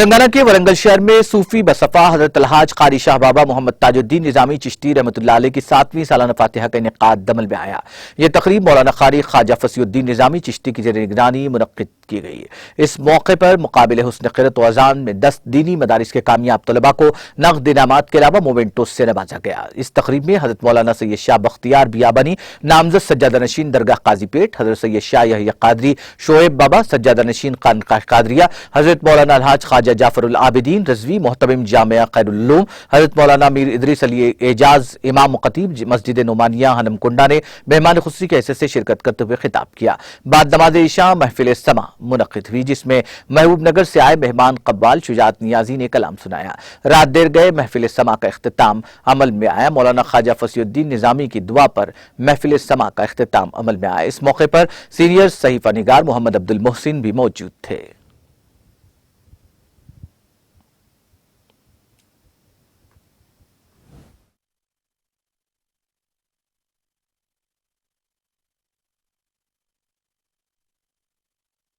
تلنگانہ کے ورنگل شہر میں صوفی بسفا حضرت الحاج قاری شاہ بابا محمد تاج الدین نظامی چشتی رحمۃ اللہ علیہ کی 7ویں سالانہ فاتحہ کا انعقاد عمل میں آیا۔ یہ تقریب مولانا قاری خواجہ فصیح الدین نظامی چشتی کی زیر نگرانی منعقد کی گئی۔ اس موقع پر مقابل حسن قرأت و اذان میں 10 دینی مدارس کے کامیاب طلباء کو نقد انعامات کے علاوہ مومنٹوز سے نوازا گیا۔ اس تقریب میں حضرت مولانا سید شاہ بختیار بیابانی نامزد سجادہ نشین درگاہ قاضی پیٹ، حضرت سید شاہ یحییٰ قادری شعیب بابا سجادہ نشین خانقاہ قادریہ، حضرت مولانا الحاج خواجہ جعفر العابدین رضوی محتمم جامعہ خیر العلوم، حضرت مولانا میر ادریس علی اعجاز امام و خطیب مسجد نعمانیہ ہنم کنڈا نے مہمان خصوصی کی حیثیت سے شرکت کرتے ہوئے خطاب کیا۔ بعد نماز عشاء محفل سماع منعقد ہوئی، جس میں محبوب نگر سے آئے مہمان قبال شجاعت نیازی نے کلام سنایا۔ رات دیر گئے محفل سماع کا اختتام عمل میں آیا۔ مولانا خواجہ فصیح الدین نظامی کی دعا پر محفل سماع کا اختتام عمل میں آیا۔ اس موقع پر سینئر صحیفہ نگار محمد عبد المحسن بھی موجود تھے۔